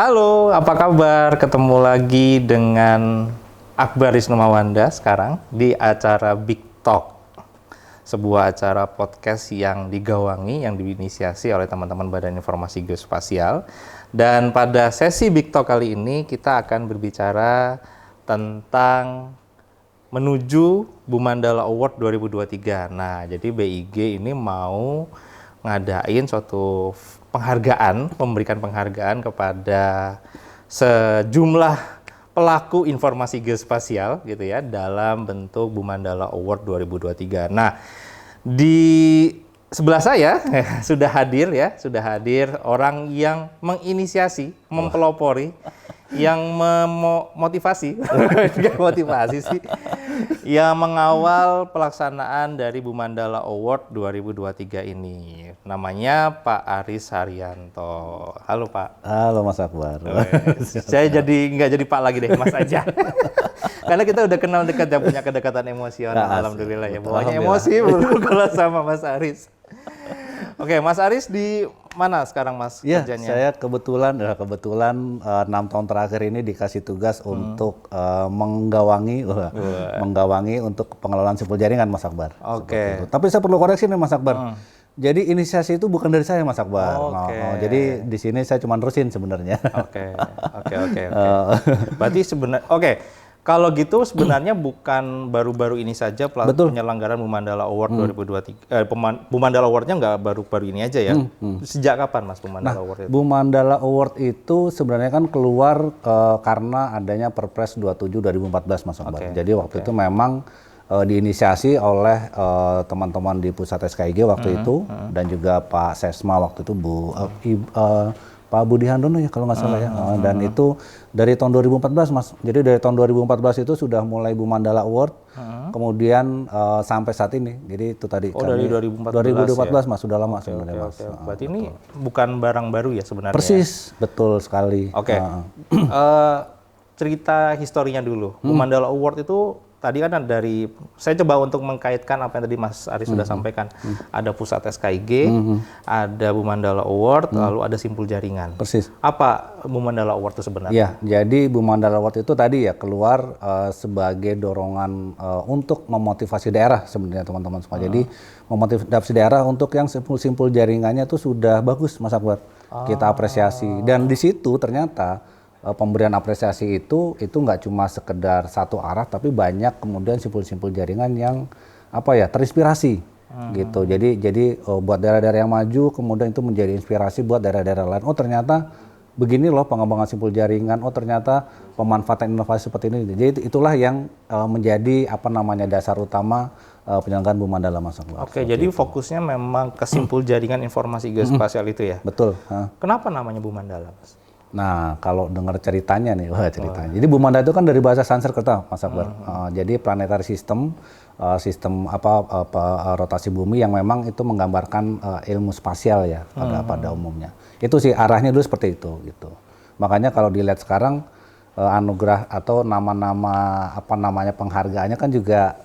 Halo, apa kabar? Ketemu lagi dengan Akbar Wisnumawanda sekarang di acara Big Talk. Sebuah acara podcast yang digawangi, yang diinisiasi oleh teman-teman Badan Informasi Geospasial. Dan pada sesi Big Talk kali ini kita akan berbicara tentang menuju Bumandala Award 2023. Nah, jadi BIG ini mau ngadain suatu penghargaan, memberikan penghargaan kepada sejumlah pelaku informasi geospasial gitu ya dalam bentuk Bumandala Award 2023. Nah, di sebelah saya sudah hadir orang yang menginisiasi, mempelopori, yang memotivasi, yang mengawal pelaksanaan dari Bumandala Award 2023 ini. Namanya Pak Aris Haryanto. Halo Pak. Halo Mas Akbar. Saya nggak jadi Pak lagi deh, Mas aja. Karena kita udah kenal dekat dan punya kedekatan emosional. Nah, alhamdulillah ya. Bawahnya emosi kalau sama Mas Aris. Oke, Mas Aris di mana sekarang Mas ya, kerjanya? Saya kebetulan 6 tahun terakhir ini dikasih tugas untuk menggawangi untuk pengelolaan simpul jaringan Mas Akbar. Oke. Tapi saya perlu koreksi nih Mas Akbar. Jadi inisiasi itu bukan dari saya Mas Akbar. Jadi di sini saya cuma nerusin sebenarnya. Oke. Berarti kalau gitu sebenarnya bukan baru-baru ini saja penyelenggaraan Bumandala Award 2023. Bumandala Award-nya nggak baru-baru ini aja ya. Sejak kapan Mas Bumandala Award itu? Bumandala Award itu sebenarnya kan keluar karena adanya Perpres 27 2014 Mas Akbar. Jadi waktu itu memang diinisiasi oleh teman-teman di pusat SKIG waktu itu dan juga Pak Sesma waktu itu Pak Budi Handono ya kalau nggak salah ya. Dan itu dari tahun 2014 Mas. Jadi dari tahun 2014 itu sudah mulai Bumandala Award. Kemudian sampai saat ini. Jadi itu tadi dari 2014 ya? Mas, sudah lama sebenarnya Mas. Berarti ini bukan barang baru ya sebenarnya. Persis, betul sekali. Cerita historinya dulu. Bumandala Award itu tadi kan saya coba untuk mengkaitkan apa yang tadi Mas Aris sudah sampaikan. Ada pusat SKIG, ada Bumandala Award, lalu ada simpul jaringan. Persis. Apa Bumandala Award itu sebenarnya? Ya, jadi Bumandala Award itu tadi ya keluar sebagai dorongan untuk memotivasi daerah sebenarnya teman-teman semua. Jadi memotivasi daerah untuk yang simpul-simpul jaringannya itu sudah bagus Mas Akbar. Kita apresiasi. Dan di situ ternyata pemberian apresiasi itu nggak cuma sekedar satu arah, tapi banyak kemudian simpul-simpul jaringan yang terinspirasi gitu. Jadi buat daerah-daerah yang maju, kemudian itu menjadi inspirasi buat daerah-daerah lain. Oh ternyata begini loh pengembangan simpul jaringan. Oh ternyata pemanfaatan inovasi seperti ini. Jadi itulah yang menjadi dasar utama penyelenggaraan Bumandala Mas Akbar. Oke, jadi fokusnya memang ke simpul jaringan informasi geospasial itu ya? Betul. Kenapa namanya Bumandala Mas? Nah, kalau dengar ceritanya nih, ceritanya. Jadi Bumandala itu kan dari bahasa Sanskerta, Mas Akbar. Jadi planetary system, rotasi bumi yang memang itu menggambarkan ilmu spasial ya pada umumnya. Itu sih arahnya dulu seperti itu gitu. Makanya kalau dilihat sekarang anugerah atau nama-nama penghargaannya kan juga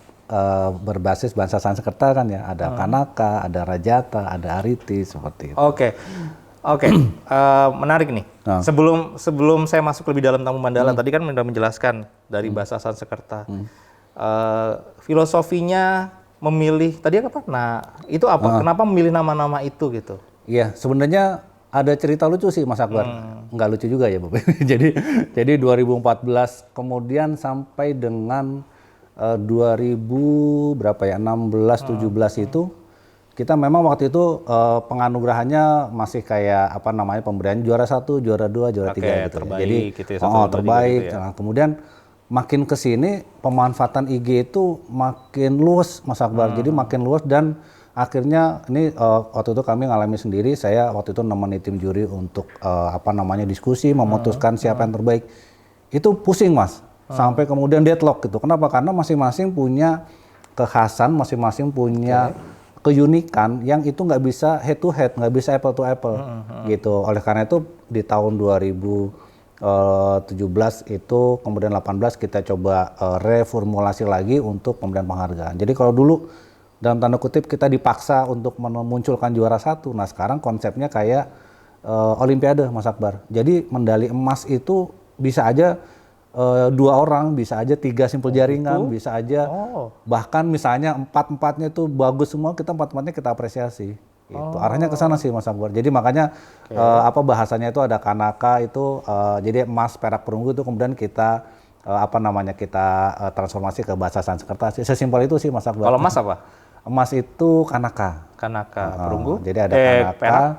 berbasis bahasa Sanskerta kan ya. Ada Kanaka, ada Rajata, ada Ariti seperti itu. Oke, menarik nih. Sebelum saya masuk lebih dalam tentang Bumandala, tadi kan sudah menjelaskan dari bahasa Sanskerta. Filosofinya memilih tadi apa? Nah, itu apa? Kenapa memilih nama-nama itu gitu? Iya, sebenarnya ada cerita lucu sih Mas Akbar. Nggak lucu juga ya, Bu. jadi 2014 kemudian sampai dengan 2016 17 itu kita memang waktu itu penganugerahannya masih kayak pemberian juara 1, juara 2, juara 3 gitu. Jadi terbaik. Gitu ya. Nah, kemudian makin ke sini pemanfaatan IG itu makin luas Mas Akbar. Jadi makin luas dan akhirnya ini waktu itu kami ngalami sendiri. Saya waktu itu nemeni tim juri untuk diskusi memutuskan siapa yang terbaik. Itu pusing Mas. Sampai kemudian deadlock gitu. Kenapa? Karena masing-masing punya kekhasan, masing-masing punya keunikan yang itu nggak bisa head to head, nggak bisa apple to apple gitu. Oleh karena itu di tahun 2017 itu kemudian 18 kita coba reformulasi lagi untuk pemberian penghargaan. Jadi kalau dulu dalam tanda kutip kita dipaksa untuk memunculkan juara 1, nah sekarang konsepnya kayak Olimpiade, Mas Akbar. Jadi medali emas itu bisa aja 2 orang, bisa aja 3 simpul jaringan, bisa aja bahkan misalnya 4-4-nya itu bagus semua, kita 4-4-nya kita apresiasi. Gitu. Arahnya ke sana sih Mas Akbar. Jadi makanya bahasanya itu ada kanaka itu jadi emas, perak, perunggu itu kemudian kita kita transformasi ke bahasa Sanskerta. Sesimpel itu sih Mas Akbar. Kalau emas apa? Emas itu kanaka. Kanaka, perunggu. Jadi ada kanaka, perak.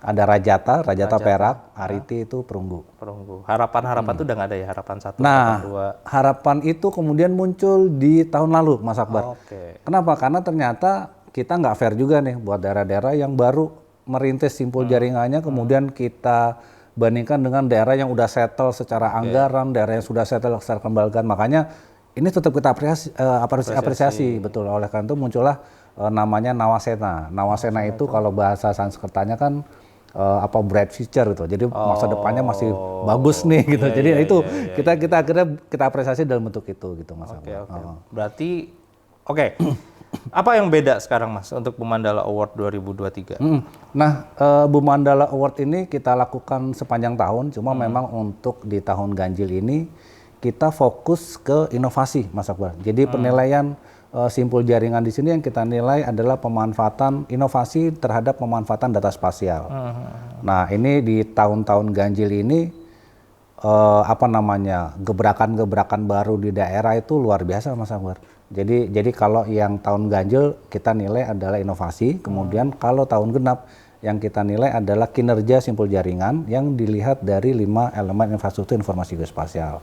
ada rajata perak, ariti itu perunggu. Perunggu. Harapan itu udah nggak ada ya, harapan 1, Nah, harapan 2. harapan itu kemudian muncul di tahun lalu, Mas Akbar. Kenapa? Karena ternyata kita nggak fair juga nih buat daerah-daerah yang baru merintis simpul jaringannya, kemudian kita bandingkan dengan daerah yang udah settle secara anggaran, daerah yang sudah settle secara kelembagaan. Makanya ini tetap kita apresiasi, betul. Oleh karena itu muncullah namanya Nawasena. Nawasena itu kalau bahasa Sanskertanya kan bright future gitu. Jadi masa depannya masih bagus nih gitu. Jadi itu kita akhirnya kita apresiasi dalam bentuk itu gitu Mas. Oke. Berarti apa yang beda sekarang Mas untuk Bumandala Award 2023? Nah, Bumandala Award ini kita lakukan sepanjang tahun, cuma memang untuk di tahun ganjil ini kita fokus ke inovasi Mas Akbar. Jadi penilaian simpul jaringan di sini yang kita nilai adalah pemanfaatan inovasi terhadap pemanfaatan data spasial. Nah, ini di tahun-tahun ganjil ini gebrakan-gebrakan baru di daerah itu luar biasa Mas Akbar. Jadi kalau yang tahun ganjil kita nilai adalah inovasi, kemudian kalau tahun genap yang kita nilai adalah kinerja simpul jaringan yang dilihat dari 5 elemen infrastruktur informasi geospasial.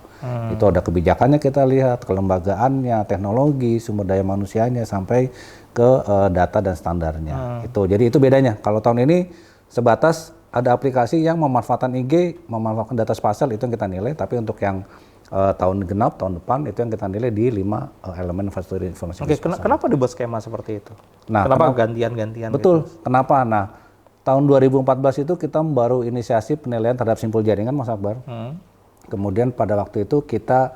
Itu ada kebijakannya kita lihat, kelembagaannya, teknologi, sumber daya manusianya, sampai ke data dan standarnya. Jadi itu bedanya. Kalau tahun ini sebatas ada aplikasi yang memanfaatkan IG, memanfaatkan data spasial, itu yang kita nilai, tapi untuk yang tahun genap, tahun depan itu yang kita nilai di 5 elemen infrastruktur informasi. Kenapa dibuat skema seperti itu? Nah, kenapa gantian-gantian? Betul, gitu? Kenapa? Nah, tahun 2014 itu kita baru inisiasi penilaian terhadap simpul jaringan Mas Akbar. Kemudian pada waktu itu kita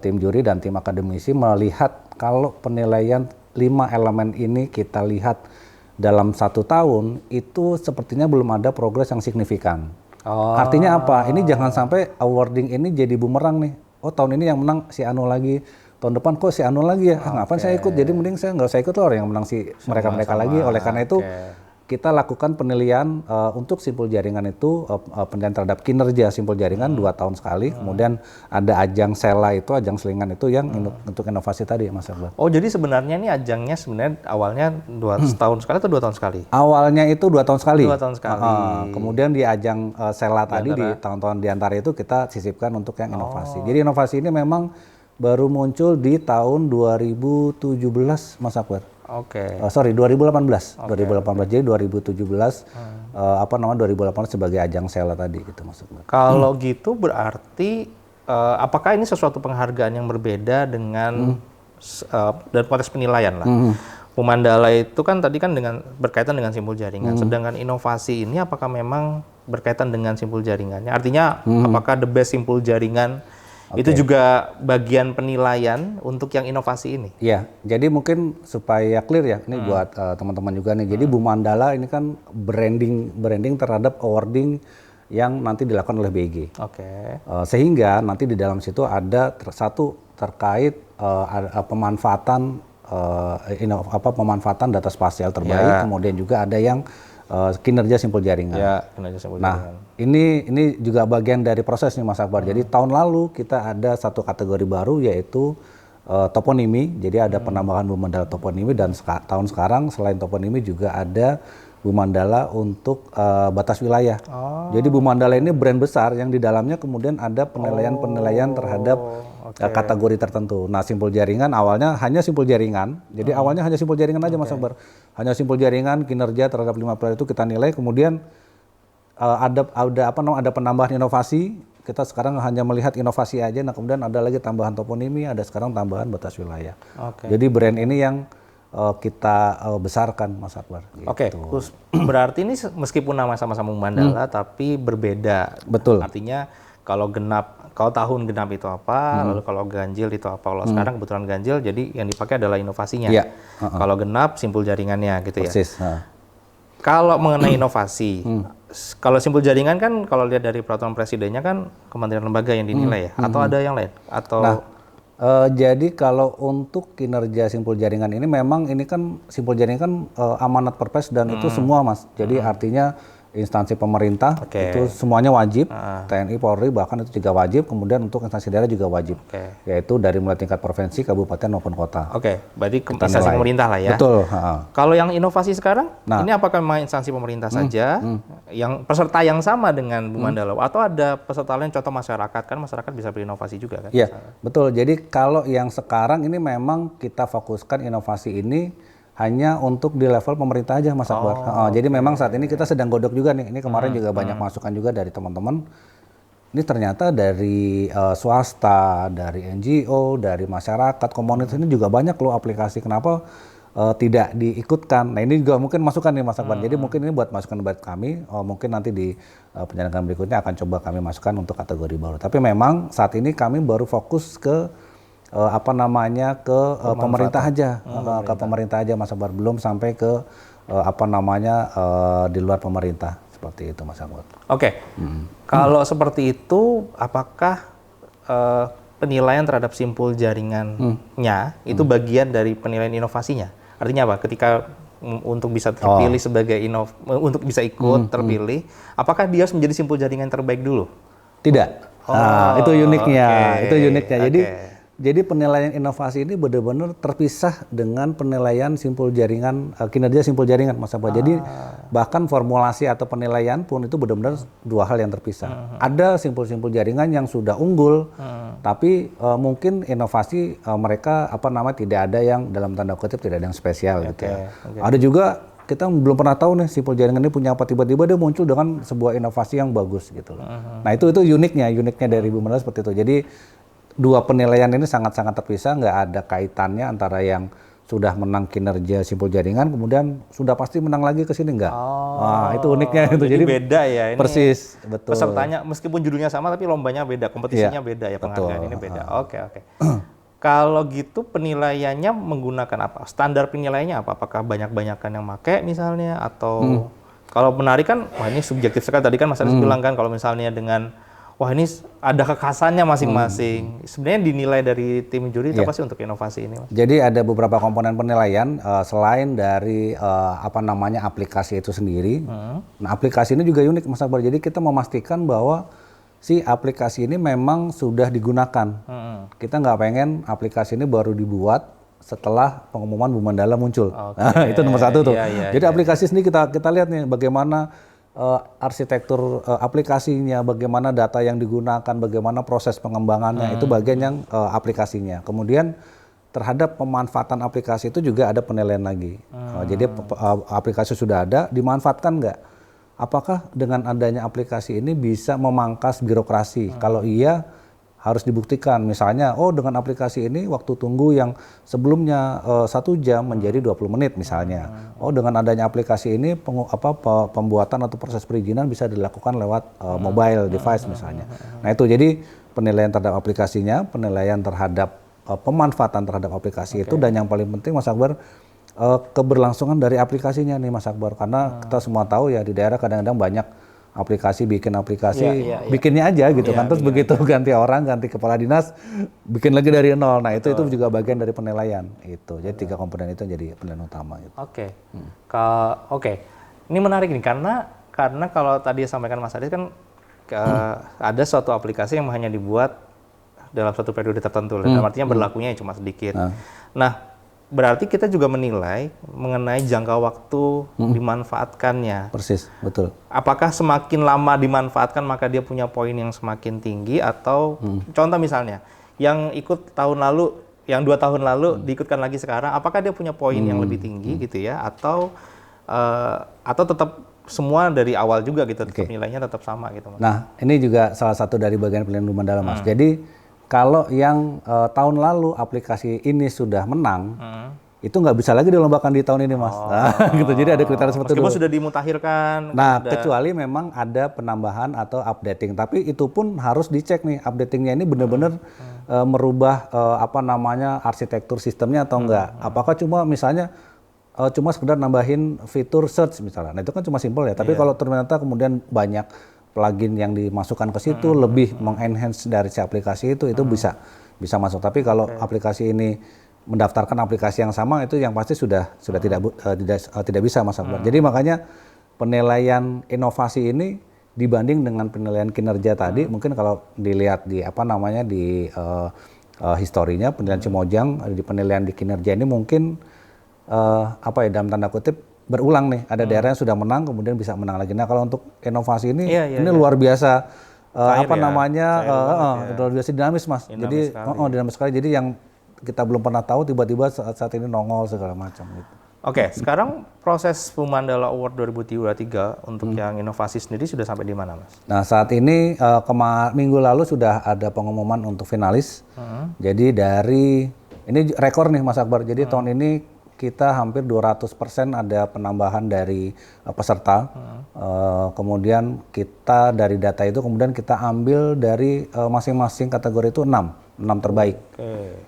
tim juri dan tim akademisi melihat kalau penilaian 5 elemen ini kita lihat dalam 1 tahun itu sepertinya belum ada progres yang signifikan. Artinya apa? Ini jangan sampai awarding ini jadi bumerang nih. Tahun ini yang menang si Anu lagi, tahun depan kok si Anu lagi ya. Ngapain saya ikut? Jadi mending saya nggak usah ikut loh, yang menang si mereka lagi. Oleh karena itu kita lakukan penilaian untuk simpul jaringan itu, penilaian terhadap kinerja simpul jaringan 2 tahun sekali. Kemudian ada ajang sela itu, ajang selingan itu yang untuk inovasi tadi Mas Akbar. Jadi sebenarnya ini ajangnya sebenarnya awalnya 2 tahun sekali atau 2 tahun sekali? Awalnya itu 2 tahun sekali. 2 tahun sekali. Kemudian di ajang sela tadi di tahun-tahun diantara itu kita sisipkan untuk yang inovasi. Jadi inovasi ini memang baru muncul di tahun 2017 Mas Akbar. 2018. 2018. Jadi 2017 2018 sebagai ajang sela tadi gitu maksudnya. Kalau gitu berarti apakah ini sesuatu penghargaan yang berbeda dengan dan konteks penilaian lah. Bumandala itu kan tadi kan berkaitan dengan simpul jaringan. Sedangkan inovasi ini apakah memang berkaitan dengan simpul jaringannya? Artinya apakah the best simpul jaringan itu juga bagian penilaian untuk yang inovasi ini? Iya, jadi mungkin supaya clear ya, ini buat teman-teman juga nih. Jadi Bumandala ini kan branding terhadap awarding yang nanti dilakukan oleh BIG. Sehingga nanti di dalam situ ada satu terkait pemanfaatan pemanfaatan data spasial terbaik, kemudian juga ada yang kinerja simpul jaringan. Kinerja simpul jaringan. Ini juga bagian dari proses nih Mas Akbar. Jadi tahun lalu kita ada satu kategori baru yaitu toponimi. Jadi ada penambahan Bumandala toponimi, dan tahun sekarang selain toponimi juga ada Bumandala untuk batas wilayah. Jadi Bumandala ini brand besar yang di dalamnya kemudian ada penilaian-penilaian terhadap kategori tertentu. Nah, simpul jaringan awalnya hanya simpul jaringan. Jadi awalnya hanya simpul jaringan aja Mas Akbar. Hanya simpul jaringan, kinerja terhadap 5 pilar itu kita nilai. Kemudian ada penambahan inovasi. Kita sekarang hanya melihat inovasi aja. Nah, kemudian ada lagi tambahan toponimi, ada sekarang tambahan batas wilayah. Jadi brand ini yang kita besarkan Mas Akbar. Gitu. Berarti ini meskipun nama sama-sama Bumandala tapi berbeda. Betul. Artinya kalau tahun genap itu apa, lalu kalau ganjil itu apa. Kalau sekarang kebetulan ganjil, jadi yang dipakai adalah inovasinya. Kalau genap simpul jaringannya gitu. Persis. Kalau mengenai inovasi, kalau simpul jaringan kan kalau lihat dari peraturan presidennya kan kementerian lembaga yang dinilai ya, atau ada yang lain? Atau Jadi kalau untuk kinerja simpul jaringan ini memang ini kan simpul jaringan kan amanat Perpres dan itu semua Mas. Jadi artinya instansi pemerintah itu semuanya wajib, TNI, Polri bahkan itu juga wajib, kemudian untuk instansi daerah juga wajib, yaitu dari mulai tingkat provinsi, kabupaten maupun kota. Berarti instansi pemerintah lah ya. Betul. Kalau yang inovasi sekarang, ini apakah memang instansi pemerintah saja, yang peserta yang sama dengan Bu Mandala, atau ada peserta lain contoh masyarakat, kan masyarakat bisa berinovasi juga kan? Iya, betul. Jadi kalau yang sekarang ini memang kita fokuskan inovasi ini hanya untuk di level pemerintah aja Mas Akbar. Jadi memang saat ini kita sedang godok juga nih. Ini kemarin juga banyak masukan juga dari teman-teman. Ini ternyata dari swasta, dari NGO, dari masyarakat, komunitas ini juga banyak loh aplikasi. Kenapa tidak diikutkan? Nah ini juga mungkin masukan nih Mas Akbar. Jadi mungkin ini buat masukan buat kami. Mungkin nanti di penyelenggaraan berikutnya akan coba kami masukkan untuk kategori baru. Tapi memang saat ini kami baru fokus ke pemerintah aja, ke pemerintah aja Mas Akbar, belum sampai ke di luar pemerintah seperti itu Mas Akbar. Kalau seperti itu, apakah penilaian terhadap simpul jaringannya itu bagian dari penilaian inovasinya? Artinya apa? Ketika untuk bisa terpilih sebagai untuk bisa ikut terpilih, apakah dia harus menjadi simpul jaringan terbaik dulu? Tidak. Itu uniknya. Jadi penilaian inovasi ini benar-benar terpisah dengan penilaian simpul jaringan, kinerja simpul jaringan Mas Akbar. Jadi bahkan formulasi atau penilaian pun itu benar-benar dua hal yang terpisah. Ada simpul-simpul jaringan yang sudah unggul, tapi mungkin inovasi mereka tidak ada yang dalam tanda kutip tidak ada yang spesial gitu ya. Ada juga kita belum pernah tahu nih simpul jaringan ini punya apa, tiba-tiba dia muncul dengan sebuah inovasi yang bagus gitu loh. Nah itu uniknya dari Bu Mandala seperti itu. Jadi dua penilaian ini sangat-sangat terpisah, nggak ada kaitannya antara yang sudah menang kinerja simpul jaringan kemudian sudah pasti menang lagi ke sini enggak. Itu uniknya itu. Jadi beda ya ini. Persis, betul. Pesertanya meskipun judulnya sama tapi lombanya beda, kompetisinya beda ya, penghargaan ini beda. Oke. Kalau gitu penilaiannya menggunakan apa? Standar penilaiannya apa? Apakah banyak-banyakan yang make misalnya atau kalau menari kan wah ini subjektif sekali, tadi kan Mas Aris bilang kan kalau misalnya dengan wah ini ada kekhasannya masing-masing. Sebenarnya dinilai dari tim juri itu apa sih untuk inovasi ini, Mas? Jadi ada beberapa komponen penilaian selain dari aplikasi itu sendiri. Nah aplikasi ini juga unik Mas Akbar. Jadi kita memastikan bahwa si aplikasi ini memang sudah digunakan. Kita nggak pengen aplikasi ini baru dibuat setelah pengumuman Bu Mandala muncul. Itu nomor satu tuh. Jadi aplikasi sendiri kita lihat nih bagaimana arsitektur aplikasinya, bagaimana data yang digunakan, bagaimana proses pengembangannya, itu bagian yang aplikasinya. Kemudian terhadap pemanfaatan aplikasi itu juga ada penilaian lagi. Jadi aplikasi sudah ada, dimanfaatkan nggak? Apakah dengan adanya aplikasi ini bisa memangkas birokrasi? Kalau iya, harus dibuktikan. Misalnya, dengan aplikasi ini waktu tunggu yang sebelumnya 1 jam menjadi 20 menit misalnya. Dengan adanya aplikasi ini pembuatan atau proses perizinan bisa dilakukan lewat mobile device misalnya. Nah itu jadi penilaian terhadap aplikasinya, penilaian terhadap pemanfaatan terhadap aplikasi itu, dan yang paling penting Mas Akbar keberlangsungan dari aplikasinya nih Mas Akbar. Karena kita semua tahu ya di daerah kadang-kadang banyak bikinnya aja gitu kan, terus begitu ganti orang, ganti kepala dinas, bikin lagi dari nol. Nah itu juga bagian dari penilaian itu. Jadi 3 komponen itu jadi penilaian utama. Gitu. Ini menarik nih karena kalau tadi sampaikan Mas Aris kan ada suatu aplikasi yang hanya dibuat dalam satu periode tertentu, dan artinya berlakunya cuma sedikit. Nah berarti kita juga menilai mengenai jangka waktu dimanfaatkannya. Persis, betul. Apakah semakin lama dimanfaatkan maka dia punya poin yang semakin tinggi, atau contoh misalnya yang ikut tahun lalu, yang 2 tahun lalu diikutkan lagi sekarang, apakah dia punya poin yang lebih tinggi gitu ya, atau tetap semua dari awal juga gitu, tetap nilainya tetap sama gitu Mas? Nah ini juga salah satu dari bagian penilaian Bu Mandala Mas. Jadi kalau yang tahun lalu aplikasi ini sudah menang, itu nggak bisa lagi dilombakan di tahun ini Mas. Gitu. Jadi ada kriteria seperti itu. Meskipun sudah dimutakhirkan. Nah kecuali memang ada penambahan atau updating, tapi itu pun harus dicek nih updatingnya ini benar-benar merubah arsitektur sistemnya atau enggak. Apakah cuma misalnya cuma sekedar nambahin fitur search misalnya. Nah itu kan cuma simpel ya. Tapi kalau ternyata kemudian banyak plugin yang dimasukkan ke situ, lebih mengenhance dari si aplikasi itu bisa masuk. Tapi kalau aplikasi ini mendaftarkan aplikasi yang sama, itu yang pasti sudah tidak bisa Mas Akbar. Jadi makanya penilaian inovasi ini dibanding dengan penilaian kinerja tadi, mungkin kalau dilihat di historinya penilaian Cimojang, di penilaian di kinerja ini mungkin dalam tanda kutip berulang nih, ada daerah yang sudah menang kemudian bisa menang lagi. Nah kalau untuk inovasi ini luar biasa luar biasa dinamis Mas. Jadi dinamis sekali. Jadi yang kita belum pernah tahu tiba-tiba saat ini nongol segala macam gitu. Oke, sekarang proses Pemandala Award 2023 untuk yang inovasi sendiri sudah sampai di mana, Mas? Nah, saat ini minggu lalu sudah ada pengumuman untuk finalis. Jadi ini rekor nih Mas Akbar. Jadi tahun ini kita hampir 200% ada penambahan dari peserta. Kemudian kita dari data itu kemudian kita ambil dari masing-masing kategori itu 6 terbaik.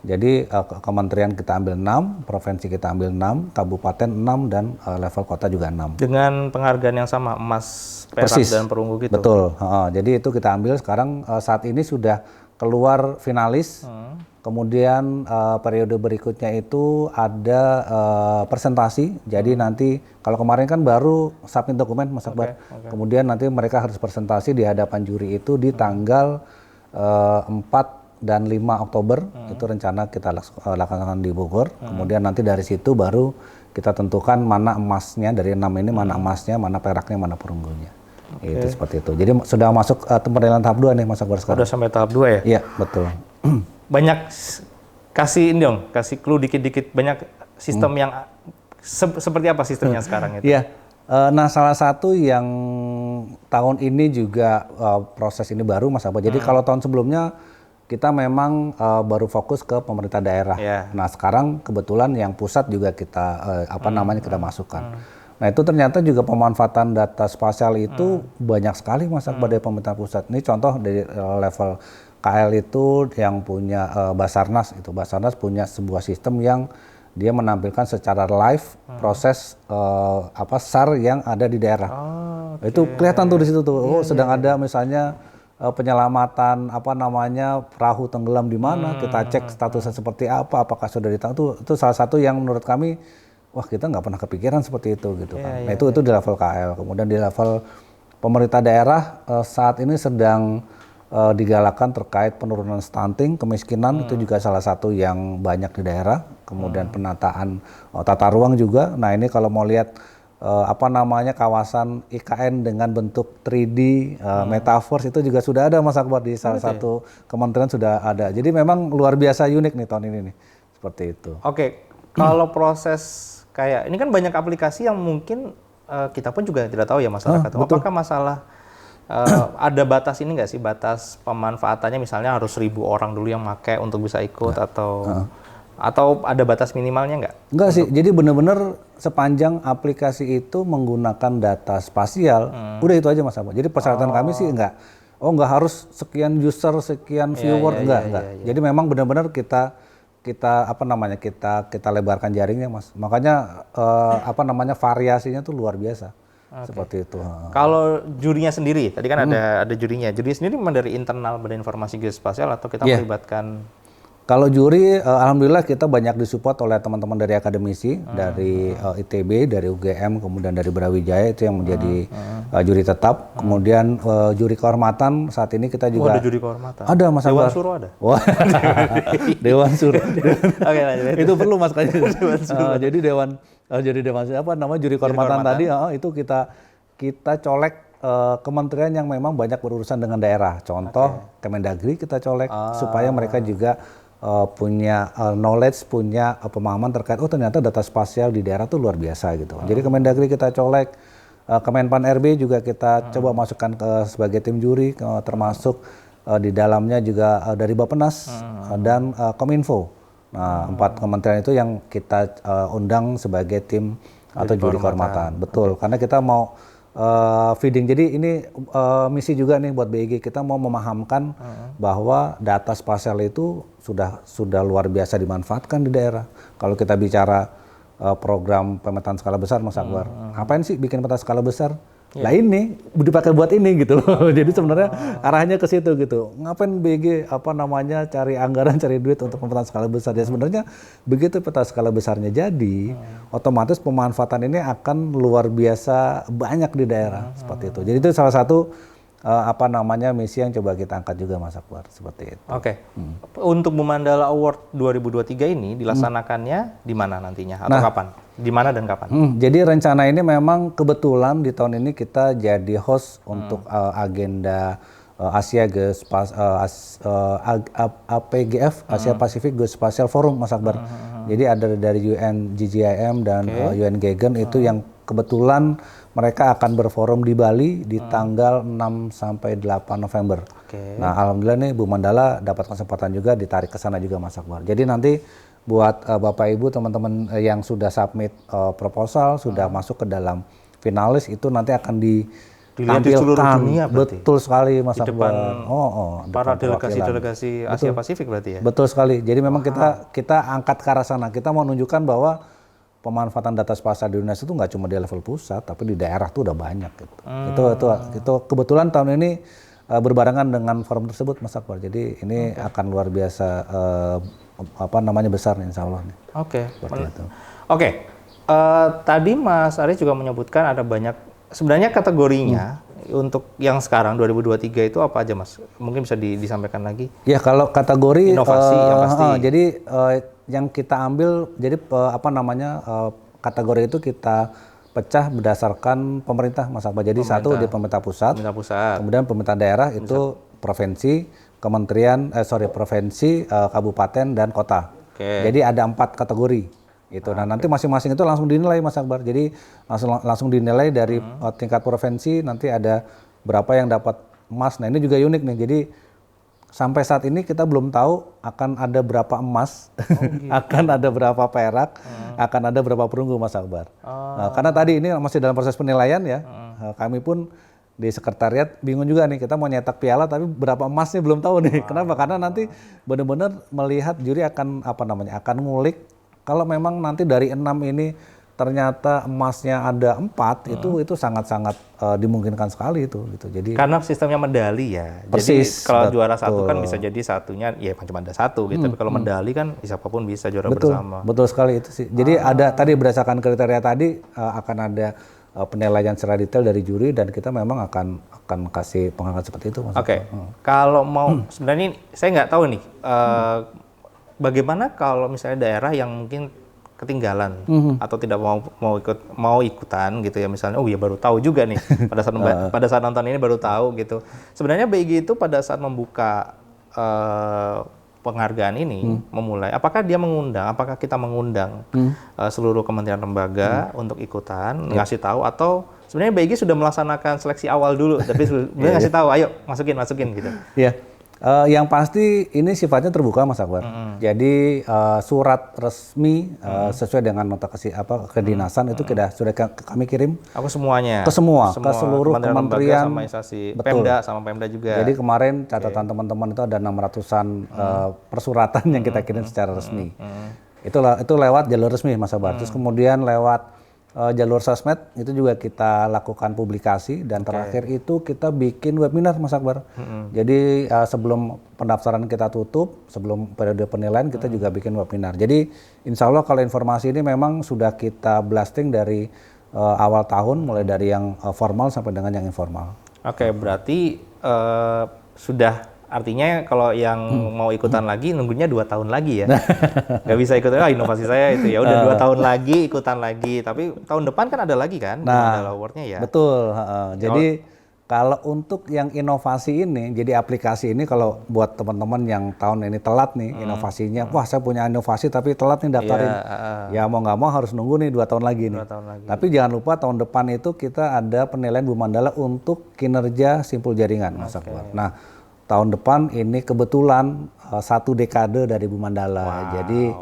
Jadi kementerian kita ambil 6, provinsi kita ambil 6, kabupaten 6, dan level kota juga 6. Dengan penghargaan yang sama, emas, perak, persis, dan perunggu gitu? Betul. Jadi itu kita ambil sekarang saat ini sudah keluar finalis. Kemudian periode berikutnya itu ada presentasi. Jadi nanti kalau kemarin kan baru submit dokumen Mas Akbar. Kemudian nanti mereka harus presentasi di hadapan juri itu di tanggal 4 dan 5 Oktober. Itu rencana kita laksanakan di Bogor. Kemudian nanti dari situ baru kita tentukan mana emasnya dari 6 ini, mana emasnya, mana peraknya, mana perunggunya. Itu seperti itu. Jadi sudah masuk penilaian tahap 2 nih Mas Akbar sekarang. Udah sampai tahap 2 ya? Iya, betul. Banyak kasih clue dikit-dikit, banyak sistem yang seperti apa sistemnya sekarang itu? Iya. Nah, salah satu yang tahun ini juga proses ini baru Mas Akbar. Jadi kalau tahun sebelumnya kita memang baru fokus ke pemerintah daerah. Nah, sekarang kebetulan yang pusat juga kita kita masukkan. Nah, itu ternyata juga pemanfaatan data spasial itu banyak sekali Mas Akbar dari pemerintah pusat. Ini contoh dari level KL itu yang punya Basarnas itu. Basarnas punya sebuah sistem yang dia menampilkan secara live proses SAR yang ada di daerah. Itu kelihatan tuh di situ tuh. Sedang ada misalnya penyelamatan perahu tenggelam di mana, kita cek statusnya seperti apa, apakah sudah ditangkap. Itu salah satu yang menurut kami kita nggak pernah kepikiran seperti itu gitu kan. Nah, itu di level KL. Kemudian di level pemerintah daerah saat ini sedang digalakkan terkait penurunan stunting, kemiskinan. Itu juga salah satu yang banyak di daerah. Kemudian penataan tata ruang juga. Nah, ini kalau mau lihat kawasan IKN dengan bentuk 3D metaverse itu juga sudah ada Mas Akbar di salah satu kementerian sudah ada. Jadi memang luar biasa unik nih tahun ini nih. Seperti itu. Oke. Kalau proses kayak ini kan banyak aplikasi yang mungkin kita pun juga tidak tahu ya masyarakat. Apakah masalah ada batas ini nggak sih, batas pemanfaatannya misalnya harus 1.000 orang dulu yang pakai untuk bisa ikut atau ada batas minimalnya nggak? Enggak sih, jadi benar-benar sepanjang aplikasi itu menggunakan data spasial, udah itu aja Mas Abah. Jadi persyaratan kami sih nggak harus sekian user, sekian viewer, enggak. Jadi memang benar-benar kita lebarkan jaringnya Mas. Makanya variasinya tuh luar biasa. Seperti itu. Kalau jurinya sendiri, tadi kan ada jurinya. Juri sendiri memang dari internal Badan Informasi Geospasial atau kita melibatkan? Kalau juri, alhamdulillah kita banyak disupport oleh teman-teman dari akademisi, dari ITB, dari UGM, kemudian dari Brawijaya itu yang menjadi juri tetap. Kemudian juri kehormatan saat ini kita juga. Ada juri kehormatan. Ada Mas Akbar. Dewan Suro ada. Wah, Dewan Suro. Oke, lanjut. Itu perlu Mas kayaknya. Jadi juri kehormatan tadi itu kita colek kementerian yang memang banyak berurusan dengan daerah. Contoh Kemendagri kita colek supaya mereka juga punya knowledge, punya pemahaman terkait ternyata data spasial di daerah tuh luar biasa gitu. Jadi Kemendagri kita colek, Kemenpan RB juga kita coba masukkan sebagai tim juri, termasuk di dalamnya juga dari Bappenas dan Kominfo. Nah, 4 kementerian itu yang kita undang sebagai tim atau juri kehormatan. Betul, karena kita mau feeding. Jadi ini misi juga nih buat BIG, kita mau memahamkan bahwa data spasial itu sudah luar biasa dimanfaatkan di daerah. Kalau kita bicara program pemetaan skala besar, Mas Akbar. Ngapain sih bikin peta skala besar? Lah ini dipakai buat ini gitu loh. Jadi sebenarnya arahnya ke situ gitu. Ngapain BG cari anggaran, cari duit untuk pemetaan skala besar? Ya sebenarnya begitu peta skala besarnya jadi, otomatis pemanfaatan ini akan luar biasa banyak di daerah seperti itu. Jadi itu salah satu misi yang coba kita angkat juga, Mas Akbar, seperti itu. Oke. Untuk Bumandala Award 2023 ini dilaksanakannya di mana nantinya atau kapan? Di mana dan kapan? Jadi rencana ini memang kebetulan di tahun ini kita jadi host untuk agenda Asia APGF, Asia Pacific Geospatial Forum, Mas Akbar. Jadi ada dari UNGGIM dan UNGEGEN itu yang kebetulan mereka akan berforum di Bali di tanggal 6 sampai 8 November. Nah, alhamdulillah nih Bu Mandala dapat kesempatan juga ditarik ke sana juga, Mas Akbar. Jadi nanti buat Bapak Ibu teman-teman yang sudah submit proposal, sudah masuk ke dalam finalis, itu nanti akan dilihat di seluruh dunia berarti. Betul sekali, Mas Akbar. Para delegasi Asia Pasifik berarti ya. Betul sekali. Jadi memang kita angkat ke arah sana. Kita mau menunjukkan bahwa pemanfaatan data spasial di Indonesia itu nggak cuma di level pusat, tapi di daerah tuh udah banyak gitu. Itu kebetulan tahun ini berbarengan dengan forum tersebut, Mas Akbar. Jadi ini akan luar biasa besar nih, insya Allah nih. Oke. Tadi Mas Aris juga menyebutkan ada banyak sebenarnya kategorinya untuk yang sekarang 2023 itu apa aja, Mas? Mungkin bisa disampaikan lagi. Ya, kalau kategori inovasi yang pasti. Jadi yang kita ambil jadi kategori itu kita pecah berdasarkan pemerintah, Mas Akbar. Jadi satu di pemerintah pusat, kemudian pemerintah daerah itu provinsi, provinsi, kabupaten dan kota. Jadi ada 4 kategori itu. Nah, nanti masing-masing itu langsung dinilai, Mas Akbar. Jadi langsung dinilai dari tingkat provinsi, nanti ada berapa yang dapat emas. Nah, ini juga unik nih. Jadi sampai saat ini kita belum tahu akan ada berapa emas, akan ada berapa perak, akan ada berapa perunggu, Mas Akbar. Nah, karena tadi ini masih dalam proses penilaian ya. Kami pun di sekretariat bingung juga nih, kita mau nyetak piala tapi berapa emasnya belum tahu nih. Kenapa? Karena nanti benar-benar melihat juri akan akan ngulik kalau memang nanti dari 6 ini ternyata emasnya ada 4, itu sangat-sangat dimungkinkan sekali itu gitu. Jadi karena sistemnya medali ya. Persis, jadi kalau juara satu kan bisa jadi satunya ya cuma ada satu gitu. Tapi kalau medali kan siapapun bisa juara bersama. Betul sekali itu sih. Jadi ada tadi berdasarkan kriteria tadi akan ada penilaian secara detail dari juri dan kita memang akan kasih penghargaan seperti itu, Mas. Kalau mau sebenarnya saya nggak tahu nih bagaimana kalau misalnya daerah yang mungkin ketinggalan atau tidak mau ikutan gitu ya, misalnya ya baru tahu juga nih pada saat nonton ini baru tahu gitu. Sebenarnya BIG itu pada saat membuka penghargaan ini memulai, apakah kita mengundang seluruh kementerian lembaga untuk ikutan ngasih tahu, atau sebenarnya BIG sudah melaksanakan seleksi awal dulu tapi sebenarnya ngasih tahu ayo masukin gitu. Iya. Yang pasti ini sifatnya terbuka, Mas Akbar. Jadi surat resmi sesuai dengan nota kedinasan itu sudah kami kirim. Aku semuanya. Ke seluruh kementerian, sama instansi, Pemda sama Pemda juga. Jadi kemarin catatan teman-teman itu ada 600-an persuratan yang kita kirim secara resmi. Itu lewat jalur resmi, Mas Akbar. Terus kemudian lewat jalur sosmed itu juga kita lakukan publikasi, dan terakhir itu kita bikin webinar, Mas Akbar. Jadi sebelum pendaftaran kita tutup, sebelum periode penilaian kita juga bikin webinar. Jadi insya Allah kalau informasi ini memang sudah kita blasting dari awal tahun, mulai dari yang formal sampai dengan yang informal. Berarti sudah. Artinya kalau yang mau ikutan lagi nunggunya 2 tahun lagi ya. Nggak bisa ikutan, inovasi saya itu ya udah 2 tahun lagi ikutan lagi. Tapi tahun depan kan ada lagi kan Bumandala Award-nya ya. Betul. Jadi kalau untuk yang inovasi ini, jadi aplikasi ini kalau buat teman-teman yang tahun ini telat nih inovasinya, wah saya punya inovasi tapi telat nih daftarin. Ya mau nggak mau harus nunggu nih 2 tahun lagi nih. Tapi jangan lupa tahun depan itu kita ada penilaian Bumandala untuk kinerja simpul jaringan, Mas Akbar. Nah, tahun depan ini kebetulan 1 dekade dari Bumandala. Jadi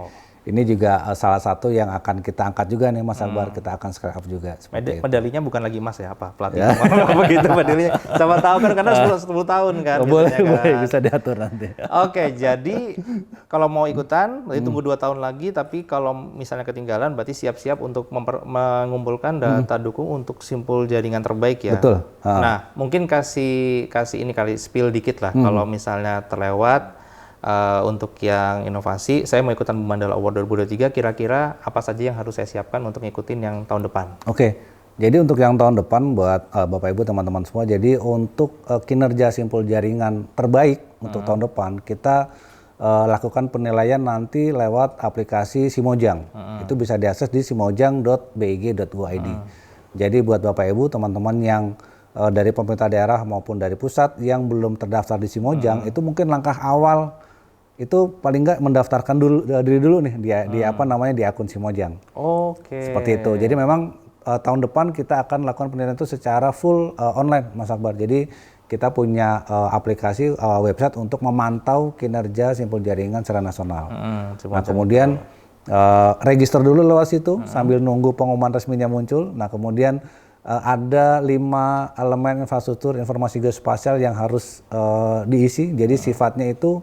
ini juga salah satu yang akan kita angkat juga nih Mas Akbar, kita akan scale up juga. Medalinya bukan lagi emas ya, apa? Platinum apa begitu medalinya. Sama tahu kan karena 10 tahun kan. Boleh, kan. bisa diatur nanti. Oke, jadi kalau mau ikutan, berarti tunggu 2 tahun lagi, tapi kalau misalnya ketinggalan, berarti siap-siap untuk mengumpulkan data dukung untuk simpul jaringan terbaik ya. Betul. Nah, mungkin kasih ini kali spill dikit lah, kalau misalnya terlewat. Untuk yang inovasi, saya mau ikutan Mandala Award 2023, kira-kira apa saja yang harus saya siapkan untuk ngikutin yang tahun depan? Oke, jadi untuk yang tahun depan buat Bapak Ibu teman-teman semua, jadi untuk kinerja simpul jaringan terbaik untuk tahun depan, kita lakukan penilaian nanti lewat aplikasi Simojang. Itu bisa diakses di simojang.big.go.id. Jadi buat Bapak Ibu teman-teman yang dari pemerintah daerah maupun dari pusat yang belum terdaftar di Simojang, itu mungkin langkah awal itu paling nggak mendaftarkan diri dulu nih di apa namanya di akun Simojang. Oke. Seperti itu. Jadi memang tahun depan kita akan lakukan penilaian itu secara full online, Mas Akbar. Jadi kita punya aplikasi website untuk memantau kinerja simpul jaringan secara nasional. Nah kemudian register dulu lewat situ sambil nunggu pengumuman resminya muncul. Nah kemudian ada 5 elemen infrastruktur informasi geospasial yang harus diisi. Jadi sifatnya itu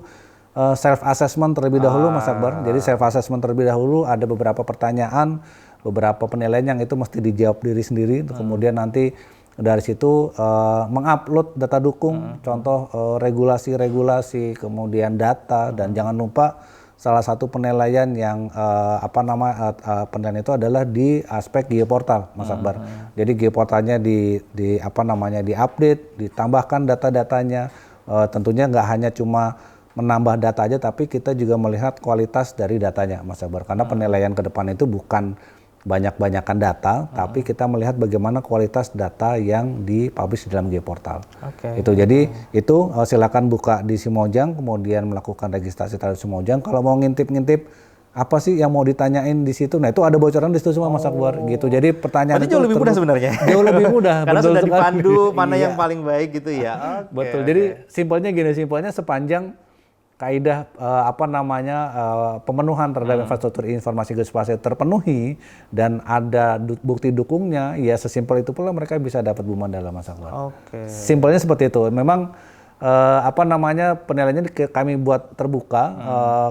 self assessment terlebih dahulu, Mas Akbar. Jadi self assessment terlebih dahulu, ada beberapa pertanyaan, beberapa penilaian yang itu mesti dijawab diri sendiri. Kemudian nanti dari situ mengupload data dukung, contoh regulasi-regulasi, kemudian data, dan jangan lupa salah satu penilaian yang penilaian itu adalah di aspek geoportal, Mas Akbar. Jadi geoportalnya diupdate, ditambahkan data-datanya. Tentunya nggak hanya cuma menambah data aja, tapi kita juga melihat kualitas dari datanya, Mas Akbar. Karena penilaian ke depan itu bukan banyak-banyakan data, tapi kita melihat bagaimana kualitas data yang dipublish di dalam geoportal. Itu jadi itu silakan buka di Simojang, kemudian melakukan registrasi terhadap Simojang. Kalau mau ngintip-ngintip apa sih yang mau ditanyain di situ, nah itu ada bocoran di situ semua, Mas Akbar. Gitu. Jadi pertanyaan itu jauh lebih mudah sebenarnya. Jauh lebih mudah. Karena sudah dipandu mana yang paling baik gitu ya. Betul. Jadi simpelnya gini, sepanjang kaidah pemenuhan terhadap infrastruktur informasi geospasial terpenuhi dan ada bukti dukungnya, ya sesimpel itu pula mereka bisa dapat Bu Mandala, Mas Akbar. Simpelnya seperti itu. Memang penilaiannya kami buat terbuka.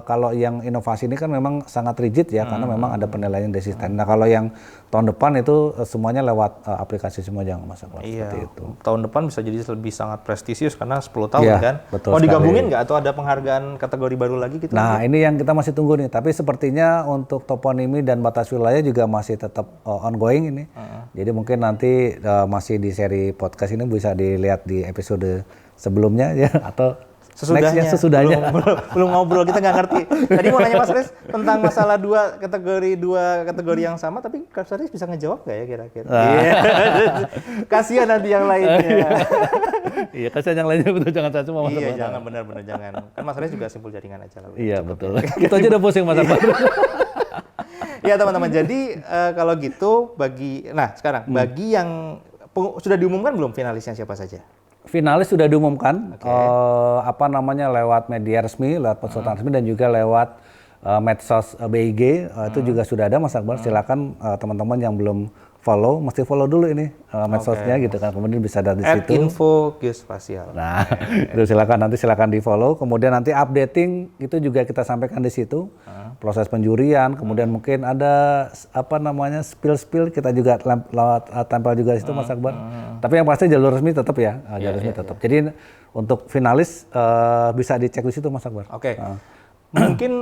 Kalau yang inovasi ini kan memang sangat rigid ya, karena memang ada penilaian desisten. Nah kalau yang tahun depan itu semuanya lewat aplikasi Simojang, Mas Akbar. Iya, seperti itu. Tahun depan bisa jadi lebih sangat prestisius karena 10 tahun kan. Betul mau sekali. digabungin nggak atau ada penghargaan kategori baru lagi gitu? Nah ini yang kita masih tunggu nih, tapi sepertinya untuk toponimi dan batas wilayah juga masih tetap ongoing ini. Jadi mungkin nanti masih di seri podcast ini bisa dilihat di episode sebelumnya ya, atau sesudahnya. Belum ngobrol, kita nggak ngerti. Tadi mau nanya Mas Riz tentang masalah dua kategori yang sama, tapi Mas Riz bisa ngejawab nggak ya kira-kira? Kasihan nanti yang lainnya. Iya, kasihan yang lainnya, betul, jangan saya semua. Iya, jangan, benar-benar jangan. Kan Mas Riz juga simpul jaringan aja lah. Iya, betul. Kita aja udah pusing, Mas Akbar. Ya teman-teman, jadi kalau gitu bagi yang sudah diumumkan belum finalisnya siapa saja? Finalis sudah diumumkan, lewat media resmi, lewat konsultan resmi, dan juga lewat medsos BIG, itu juga sudah ada, Mas Akbar. Silakan teman-teman yang belum follow, mesti follow dulu ini medsosnya gitu kan, kemudian bisa ada di situ. @info geospasial. Nah, itu silakan di follow. Kemudian nanti updating itu juga kita sampaikan di situ. Proses penjurian, kemudian mungkin ada spill kita juga tempel juga di situ, Mas Akbar. Tapi yang pasti jalur resmi tetap ya, jalur resmi tetap. Jadi untuk finalis bisa dicek di situ, Mas Akbar. Mungkin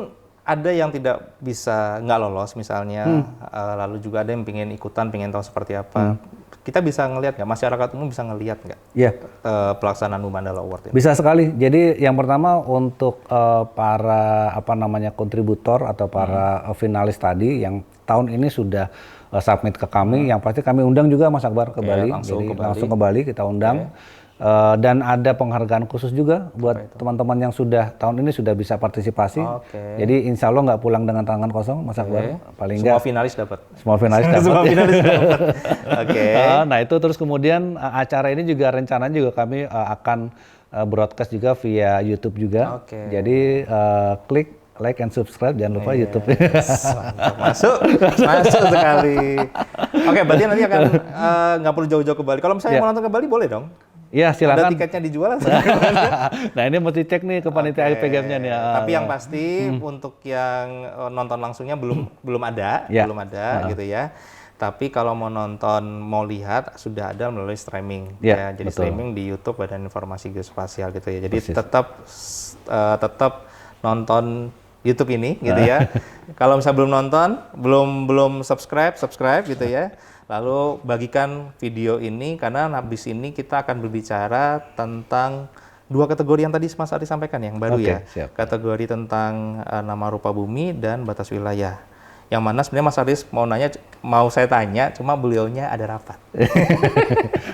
ada yang tidak bisa nggak lolos misalnya, lalu juga ada yang pengen ikutan, pengen tahu seperti apa. Kita bisa ngelihat nggak, masyarakat umum bisa ngelihat nggak pelaksanaan Bu Mandala Award ini? Bisa sekali. Jadi yang pertama untuk para kontributor atau para finalis tadi yang tahun ini sudah submit ke kami, yang pasti kami undang juga, Mas Akbar, ke Bali. Langsung ke Bali kita undang. Dan ada penghargaan khusus juga buat teman-teman yang sudah tahun ini sudah bisa partisipasi. Jadi insya Allah nggak pulang dengan tangan kosong, Mas Akbar. Paling semua finalis dapat. Semua finalis dapat. Semua finalis dapat. Nah itu terus kemudian acara ini juga rencananya juga kami akan broadcast juga via YouTube juga. Jadi klik like and subscribe, jangan lupa YouTube. Mantap. Masuk sekali. Oke, berarti nanti akan nggak perlu jauh-jauh ke Bali. Kalau misalnya mau nonton ke Bali boleh dong? Iya, silakan. Ada tiketnya dijual atau Nah, ini mesti cek nih ke panitia IP Games-nya nih. Tapi yang pasti untuk yang nonton langsungnya belum ada, gitu ya. Tapi kalau mau nonton, mau lihat sudah ada melalui streaming. Ya, Jadi betul. streaming di YouTube Badan Informasi Geospasial gitu ya. Jadi tetap nonton YouTube ini gitu ya. Kalau misalnya belum nonton, belum subscribe gitu ya. Lalu bagikan video ini karena habis ini kita akan berbicara tentang 2 kategori yang tadi Mas Ari sampaikan yang baru Oke, ya. siap. Kategori tentang nama rupa bumi dan batas wilayah. Yang mana sebenarnya Mas Aris mau saya tanya, cuma beliaunya ada rapat.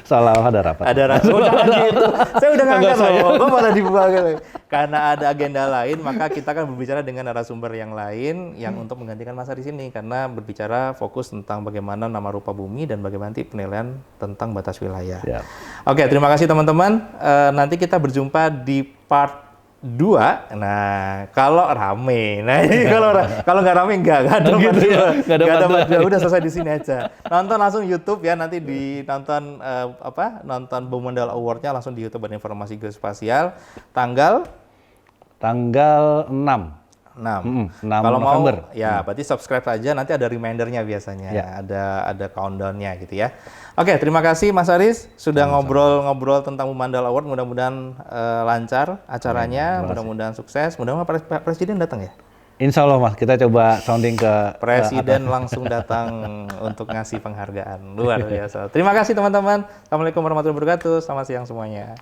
Seolah-olah ada rapat. Ada rapat. Gitu. Saya udah ngangkat loh, kok malah dibuang gitu. Karena ada agenda lain, maka kita akan berbicara dengan narasumber yang lain yang untuk menggantikan Mas Aris ini. Karena berbicara fokus tentang bagaimana nama rupa bumi dan bagaimana nanti penilaian tentang batas wilayah. Siap. Oke, terima kasih teman-teman. Nanti kita berjumpa di part 2. Nah, kalau rame. Nah, ini kalau nggak rame nggak ada Gitu ya, nggak ada part 2. Udah selesai di sini aja. Nonton langsung YouTube ya, nanti nonton Bumendal Award-nya langsung di YouTube Badan Informasi Geospasial tanggal 6 6. 6 Kalau mau November. ya berarti subscribe aja, nanti ada reminder-nya biasanya. Ya. Ada countdown-nya gitu ya. Oke, terima kasih Mas Aris sudah ngobrol-ngobrol tentang Bumendal Award. Mudah-mudahan lancar acaranya, mudah-mudahan sukses. Mudah-mudahan Presiden datang ya. Insya Allah Mas, kita coba sounding ke Presiden langsung datang untuk ngasih penghargaan. Luar biasa. Terima kasih teman-teman. Assalamualaikum warahmatullahi wabarakatuh. Selamat siang semuanya.